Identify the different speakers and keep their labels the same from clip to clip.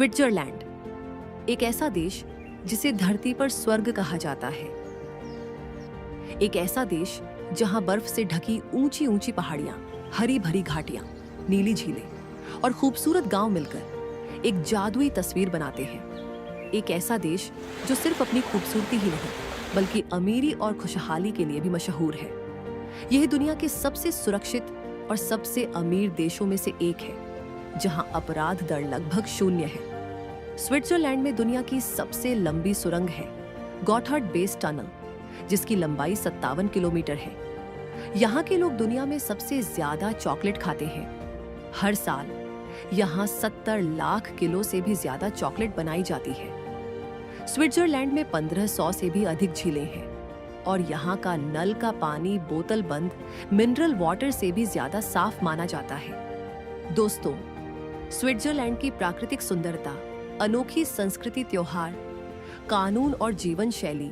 Speaker 1: Switzerland एक ऐसा देश जिसे धरती पर स्वर्ग कहा जाता है। एक ऐसा देश जहां बर्फ से ढकी ऊंची ऊंची पहाड़ियां, हरी भरी घाटियां, नीली झीलें और खूबसूरत गांव मिलकर एक जादुई तस्वीर बनाते हैं। एक ऐसा देश जो सिर्फ अपनी खूबसूरती ही नहीं बल्कि अमीरी और खुशहाली के लिए भी मशहूर है। यह दुनिया के सबसे सुरक्षित और सबसे अमीर देशों में से एक है, जहां अपराध दर लगभग 0 है। स्विट्जरलैंड में दुनिया की सबसे लंबी सुरंग है गॉथार्ड बेस टनल, जिसकी लंबाई 57 किलोमीटर है। यहाँ के लोग दुनिया में सबसे ज्यादा चॉकलेट खाते हैं। हर साल यहाँ 70 लाख किलो से भी ज्यादा चॉकलेट बनाई जाती है। स्विट्जरलैंड में 1500 से भी अधिक झीलें हैं और यहाँ का नल का पानी बोतल बंद मिनरल वाटर से भी ज्यादा साफ माना जाता है। दोस्तों, स्विट्जरलैंड की प्राकृतिक सुंदरता, अनोखी संस्कृति, त्योहार, कानून और जीवन शैली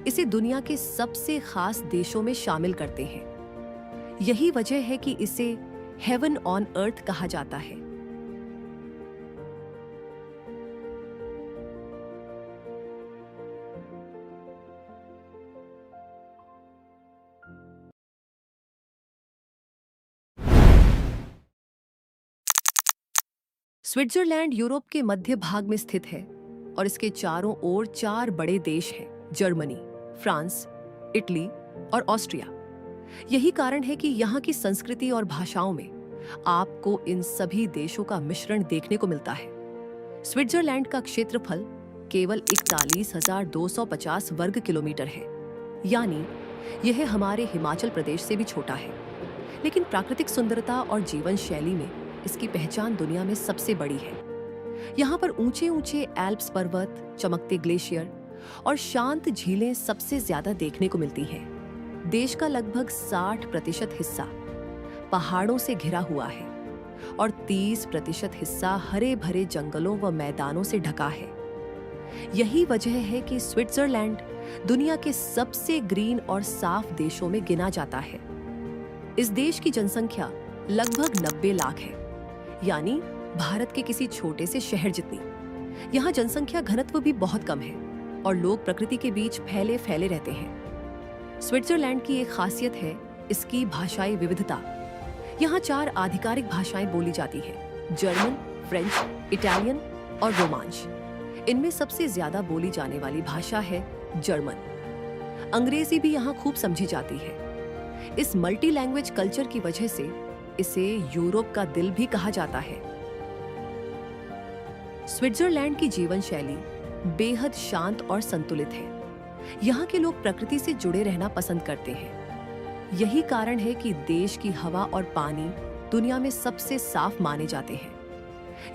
Speaker 1: इसे दुनिया के सबसे खास देशों में शामिल करते हैं। यही वजह है कि इसे हेवन ऑन अर्थ कहा जाता है। स्विट्जरलैंड यूरोप के मध्य भाग में स्थित है और इसके चारों ओर 4 बड़े देश हैं: जर्मनी, फ्रांस, इटली और ऑस्ट्रिया। यही कारण है कि यहाँ की संस्कृति और भाषाओं में आपको इन सभी देशों का मिश्रण देखने को मिलता है। स्विट्जरलैंड का क्षेत्रफल केवल 41,250 वर्ग किलोमीटर है, यानी यह हमारे हिमाचल प्रदेश से भी छोटा है। लेकिन प्राकृतिक सुंदरता और जीवन शैली में इसकी पहचान दुनिया में सबसे बड़ी है। यहाँ पर ऊंचे ऊंचे एल्प्स पर्वत, चमकते ग्लेशियर और शांत झीलें सबसे ज्यादा देखने को मिलती हैं। देश का लगभग 60% हिस्सा पहाड़ों से घिरा हुआ है और 30% हिस्सा हरे भरे जंगलों व मैदानों से ढका है। यही वजह है कि स्विट्जरलैंड दुनिया के सबसे ग्रीन और साफ देशों में गिना जाता है। इस देश की जनसंख्या लगभग 90 लाख है, यानी भारत के किसी छोटे से शहर जितनी। यहाँ जनसंख्या घनत्व भी बहुत कम है और लोग प्रकृति के बीच फैले फैले रहते हैं। स्विट्जरलैंड की एक खासियत है इसकी भाषाई विविधता। यहाँ 4 आधिकारिक भाषाएं बोली जाती हैं: जर्मन, फ्रेंच, इटालियन और रोमांच। इनमें सबसे ज्यादा बोली जाने वाली भाषा है जर्मन। अंग्रेजी भी यहाँ खूब समझी जाती है। इस मल्टी लैंग्वेज कल्चर की वजह से इसे यूरोप का दिल भी कहा जाता है। स्विट्जरलैंड की जीवन शैली बेहद शांत और संतुलित है। यहाँ के लोग प्रकृति से जुड़े रहना पसंद करते हैं। यही कारण है कि देश की हवा और पानी दुनिया में सबसे साफ माने जाते हैं।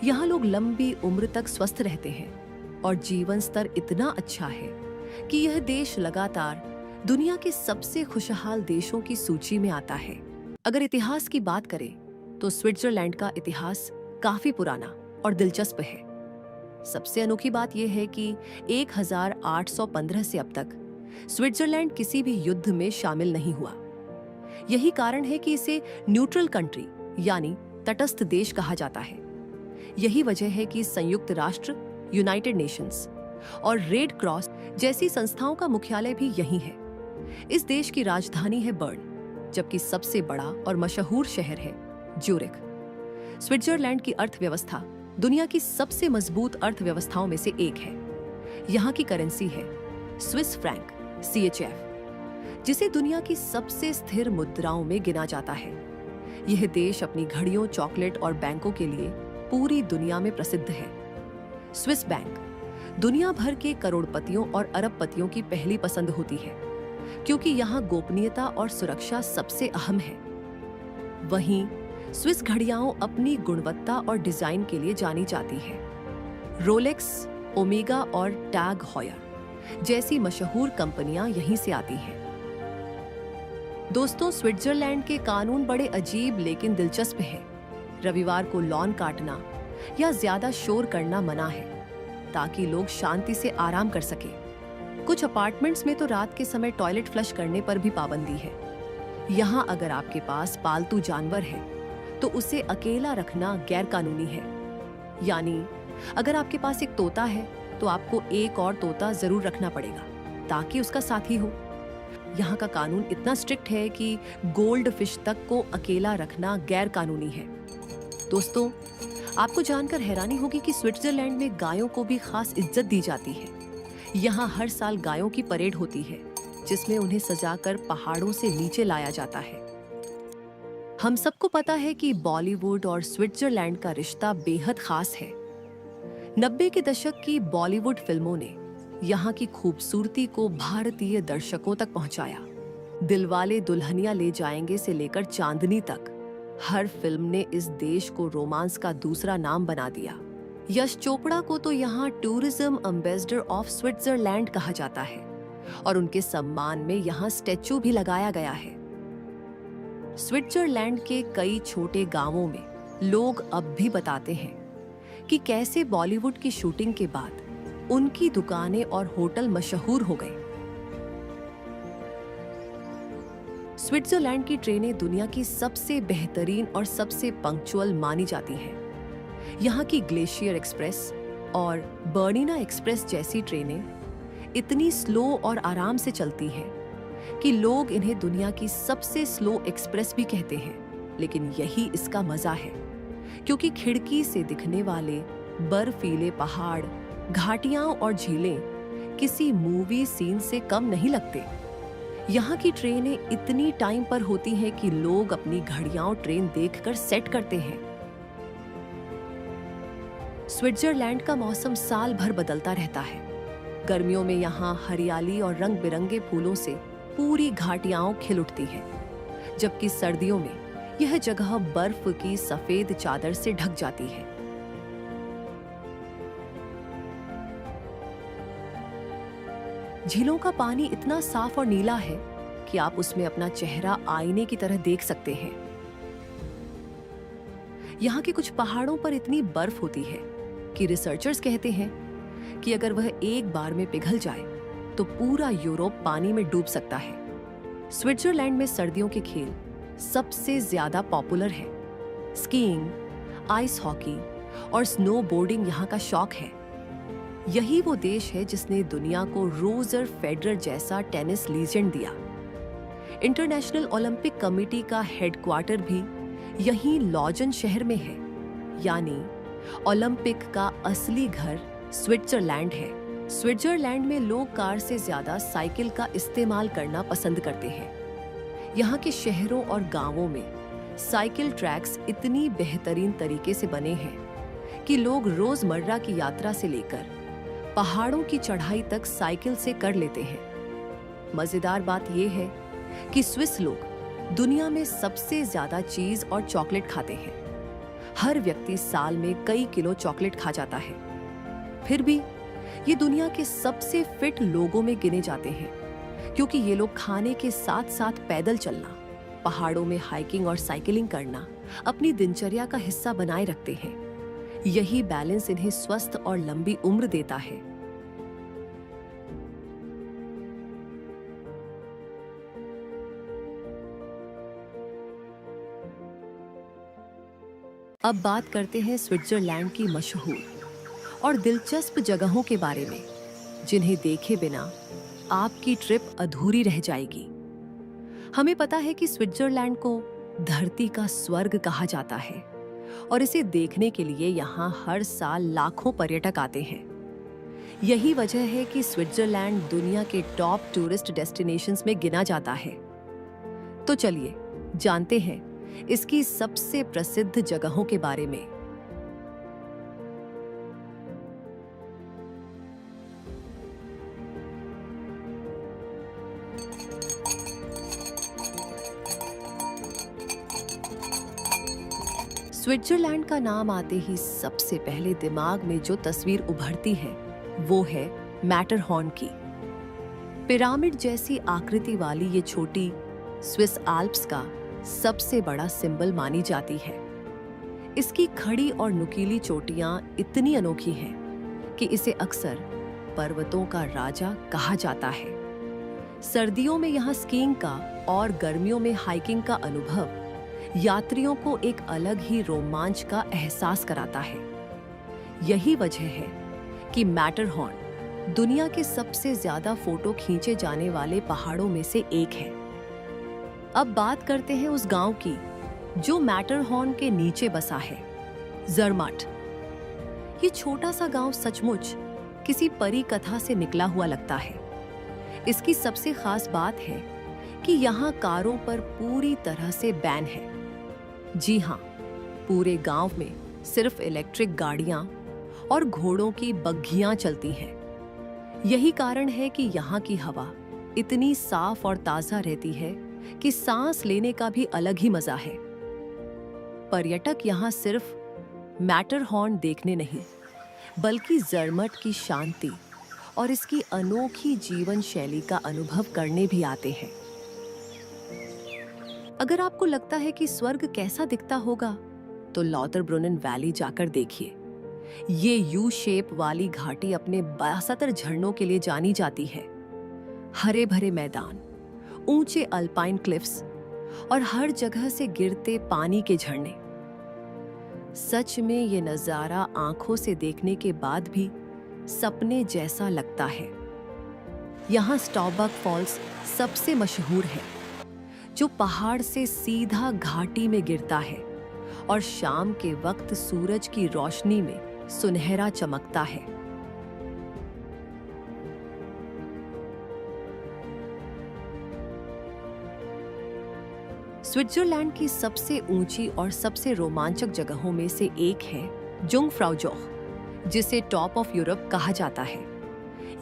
Speaker 1: यहाँ लोग लंबी उम्र तक स्वस्थ रहते हैं और जीवन स्तर इतना अच्छा है कि यह देश लगातार दुनिया के सबसे खुशहाल देशों की सूची में आता है। अगर इतिहास की बात करें तो स्विट्जरलैंड का इतिहास काफी पुराना और दिलचस्प है। सबसे अनोखी बात यह है कि 1815 से अब तक स्विट्जरलैंड किसी भी युद्ध में शामिल नहीं हुआ। यही कारण है कि इसे न्यूट्रल कंट्री यानी तटस्थ देश कहा जाता है। यही वजह है कि संयुक्त राष्ट्र, यूनाइटेड नेशंस और रेड क्रॉस जैसी संस्थाओं का मुख्यालय भी यहीं है। इस देश की राजधानी है बर्न, जबकि सबसे बड़ा और मशहूर शहर है ज्यूरिख। स्विट्जरलैंड की अर्थव्यवस्था दुनिया की सबसे मजबूत अर्थव्यवस्थाओं में से एक है। यहाँ की करेंसी है स्विस फ्रैंक CHF, जिसे दुनिया की सबसे स्थिर मुद्राओं में गिना जाता है। यह देश अपनी घड़ियों, चॉकलेट और बैंकों के लिए पूरी दुनिया में प्रसिद्ध है। स्विस बैंक दुनिया भर के करोड़पतियों और अरबपतियों की पहली पसंद होती है, क्योंकि यहाँ गोपनीयता और सुरक्षा सबसे अहम है। वहीं स्विस घड़ियां अपनी गुणवत्ता और डिजाइन के लिए जानी जाती है। रोलेक्स, ओमेगा और टैग हॉयर जैसी मशहूर कंपनियां यहीं से आती हैं। दोस्तों, स्विट्जरलैंड के कानून बड़े अजीब लेकिन दिलचस्प हैं। रविवार को लॉन काटना या ज्यादा शोर करना मना है, ताकि लोग शांति से आराम कर सकें। कुछ अपार्टमेंट्स में तो रात के समय टॉयलेट फ्लश करने पर भी पाबंदी है। यहाँ अगर आपके पास पालतू जानवर है तो उसे अकेला रखना गैर कानूनी है, यानी अगर आपके पास एक तोता है तो आपको एक और तोता जरूर रखना पड़ेगा ताकि उसका साथी हो। यहाँ का कानून इतना स्ट्रिक्ट है कि गोल्ड फिश तक को अकेला रखना गैर कानूनी है। दोस्तों, आपको जानकर हैरानी होगी कि स्विट्जरलैंड में गायों को भी खास इज्जत दी जाती है। यहाँ हर साल गायों की परेड होती है जिसमें उन्हें सजाकर पहाड़ों से नीचे लाया जाता है। हम सबको पता है कि बॉलीवुड और स्विट्जरलैंड का रिश्ता बेहद खास है। 90 के दशक की बॉलीवुड फिल्मों ने यहाँ की खूबसूरती को भारतीय दर्शकों तक पहुंचाया। दिलवाले दुल्हनिया ले जाएंगे से लेकर चांदनी तक हर फिल्म ने इस देश को रोमांस का दूसरा नाम बना दिया। यश चोपड़ा को तो यहाँ टूरिज्म एम्बेसडर ऑफ स्विट्जरलैंड कहा जाता है और उनके सम्मान में यहाँ स्टैचू भी लगाया गया है। स्विट्जरलैंड के कई छोटे गांवों में लोग अब भी बताते हैं कि कैसे बॉलीवुड की शूटिंग के बाद उनकी दुकानें और होटल मशहूर हो गए। स्विट्जरलैंड की ट्रेनें दुनिया की सबसे बेहतरीन और सबसे पंक्चुअल मानी जाती हैं। यहाँ की ग्लेशियर एक्सप्रेस और बर्निना एक्सप्रेस जैसी ट्रेनें इतनी स्लो और आराम से चलती हैं कि लोग इन्हें दुनिया की सबसे स्लो एक्सप्रेस भी कहते हैं। लेकिन यही इसका मजा है, क्योंकि खिड़की से दिखने वाले बर्फीले पहाड़, घाटियां और झीलें किसी मूवी सीन से कम नहीं लगते। यहाँ की ट्रेनें इतनी टाइम पर होती हैं कि लोग अपनी घड़ियां और ट्रेन देखकर सेट करते हैं। स्विट्जरलैंड का मौसम साल भर बदलता रहता है। गर्मियों में यहाँ हरियाली और रंग बिरंगे फूलों से पूरी घाटियां खिल उठती हैं, जबकि सर्दियों में यह जगह बर्फ की सफेद चादर से ढक जाती है। झीलों का पानी इतना साफ और नीला है कि आप उसमें अपना चेहरा आईने की तरह देख सकते हैं। यहाँ के कुछ पहाड़ों पर इतनी बर्फ होती है कि रिसर्चर्स कहते हैं कि अगर वह एक बार में पिघल जाए तो पूरा यूरोप पानी में डूब सकता है। स्विट्जरलैंड में सर्दियों के खेल सबसे ज्यादा पॉपुलर है। स्कीइंग, आइस हॉकी और स्नोबोर्डिंग यहाँ का शौक है। यही वो देश है जिसने दुनिया को रोजर फेडरर जैसा टेनिस लीजेंड दिया। इंटरनेशनल ओलंपिक कमेटी का हेडक्वार्टर भी यहीं लॉजन शहर में है, यानी ओलंपिक का असली घर स्विट्जरलैंड है। स्विट्जरलैंड में लोग कार से ज्यादा साइकिल का इस्तेमाल करना पसंद करते हैं। यहाँ के शहरों और गांवों में साइकिल ट्रैक्स इतनी बेहतरीन तरीके से बने हैं कि लोग रोजमर्रा की यात्रा से लेकर पहाड़ों की चढ़ाई तक साइकिल से कर लेते हैं। मजेदार बात यह है कि स्विस लोग दुनिया में सबसे ज्यादा चीज और चॉकलेट खाते हैं। हर व्यक्ति साल में कई किलो चॉकलेट खा जाता है। फिर भी ये दुनिया के सबसे फिट लोगों में गिने जाते हैं, क्योंकि ये लोग खाने के साथ साथ पैदल चलना, पहाड़ों में हाइकिंग और साइकिलिंग करना अपनी दिनचर्या का हिस्सा बनाए रखते हैं। यही बैलेंस इन्हें स्वस्थ और लंबी उम्र देता है। अब बात करते हैं स्विट्जरलैंड की मशहूर और दिलचस्प जगहों के बारे में, जिन्हें देखे बिना आपकी ट्रिप अधूरी रह जाएगी। हमें पता है कि स्विट्जरलैंड को धरती का स्वर्ग कहा जाता है और इसे देखने के लिए यहाँ हर साल लाखों पर्यटक आते हैं। यही वजह है कि स्विट्जरलैंड दुनिया के टॉप टूरिस्ट डेस्टिनेशंस में गिना जाता है। तो चलिए जानते हैं इसकी सबसे प्रसिद्ध जगहों के बारे में। स्विट्जरलैंड का नाम आते ही सबसे पहले दिमाग में जो तस्वीर उभरती है वो है मैटरहॉर्न की। पिरामिड जैसी आकृति वाली ये छोटी स्विस आल्प्स का सबसे बड़ा सिंबल मानी जाती है। इसकी खड़ी और नुकीली चोटियां इतनी अनोखी हैं कि इसे अक्सर पर्वतों का राजा कहा जाता है। सर्दियों में यहाँ स्कीइंग का और गर्मियों में हाइकिंग का अनुभव यात्रियों को एक अलग ही रोमांच का एहसास कराता है। यही वजह है कि मैटरहॉर्न दुनिया के सबसे ज्यादा फोटो खींचे जाने वाले पहाड़ों में से एक है। अब बात करते हैं उस गांव की जो मैटरहॉर्न के नीचे बसा है, ज़रमट। ये छोटा सा गांव सचमुच किसी परी कथा से निकला हुआ लगता है। इसकी सबसे खास बात है कि यहाँ कारों पर पूरी तरह से बैन है। जी हाँ, पूरे गांव में सिर्फ इलेक्ट्रिक गाड़ियां और घोड़ों की बग्घियां चलती हैं। यही कारण है कि यहाँ की हवा इतनी साफ और ताजा रहती है कि सांस लेने का भी अलग ही मजा है। पर्यटक यहाँ सिर्फ मैटरहॉर्न देखने नहीं, बल्कि ज़रमट की शांति और इसकी अनोखी जीवन शैली का अनुभव करने भी आते हैं। अगर आपको लगता है कि स्वर्ग कैसा दिखता होगा, तो लॉथरब्रुनन वैली जाकर देखिए। ये यू शेप वाली घाटी अपने 72 झरनों के लिए जानी जाती है। हरे भरे मैदान, ऊंचे अल्पाइन क्लिफ्स और हर जगह से गिरते पानी के झरने। सच में ये नजारा आंखों से देखने के बाद भी सपने जैसा लगता है। यहाँ स्टॉबक फॉल्स सबसे मशहूर है, जो पहाड़ से सीधा घाटी में गिरता है और शाम के वक्त सूरज की रोशनी में सुनहरा चमकता है। स्विट्जरलैंड की सबसे ऊंची और सबसे रोमांचक जगहों में से एक है जुंगफ्राउ जोख, जिसे टॉप ऑफ यूरोप कहा जाता है।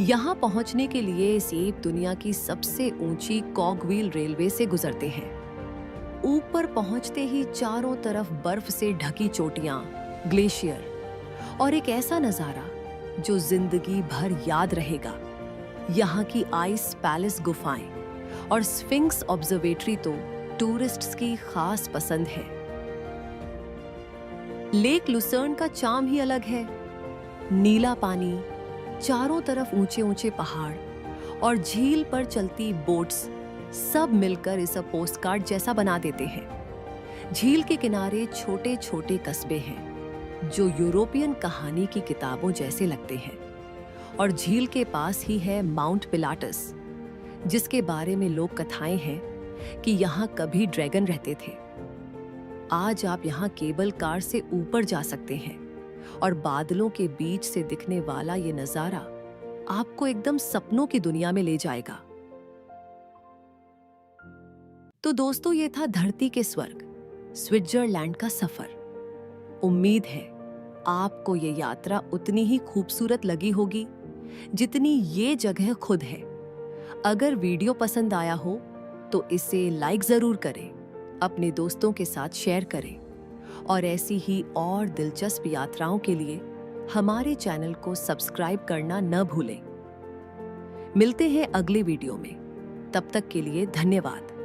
Speaker 1: यहाँ पहुंचने के लिए सेब दुनिया की सबसे ऊंची कॉगव्हील रेलवे से गुजरते हैं। ऊपर पहुंचते ही चारों तरफ बर्फ से ढकी चोटियां, ग्लेशियर और एक ऐसा नजारा जो जिंदगी भर याद रहेगा। यहाँ की आइस पैलेस गुफाएं और स्फिंक्स ऑब्जर्वेटरी तो टूरिस्ट्स की खास पसंद है। लेक लुसर्न का चार्म ही अलग है। नीला पानी, चारों तरफ ऊंचे ऊंचे पहाड़ और झील पर चलती बोट्स सब मिलकर इसे पोस्टकार्ड जैसा बना देते हैं। झील के किनारे छोटे छोटे कस्बे हैं जो यूरोपियन कहानी की किताबों जैसे लगते हैं। और झील के पास ही है माउंट पिलाटस, जिसके बारे में लोक कथाएं हैं कि यहाँ कभी ड्रैगन रहते थे। आज आप यहाँ केबल कार से ऊपर जा सकते हैं और बादलों के बीच से दिखने वाला ये नजारा आपको एकदम सपनों की दुनिया में ले जाएगा। तो दोस्तों, ये था धरती के स्वर्ग, स्विट्जरलैंड का सफर। उम्मीद है आपको ये यात्रा उतनी ही खूबसूरत लगी होगी जितनी ये जगह खुद है। अगर वीडियो पसंद आया हो तो इसे लाइक जरूर करें, अपने दोस्तों के साथ शेयर करें और ऐसी ही और दिलचस्प यात्राओं के लिए हमारे चैनल को सब्सक्राइब करना न भूलें। मिलते हैं अगले वीडियो में, तब तक के लिए धन्यवाद।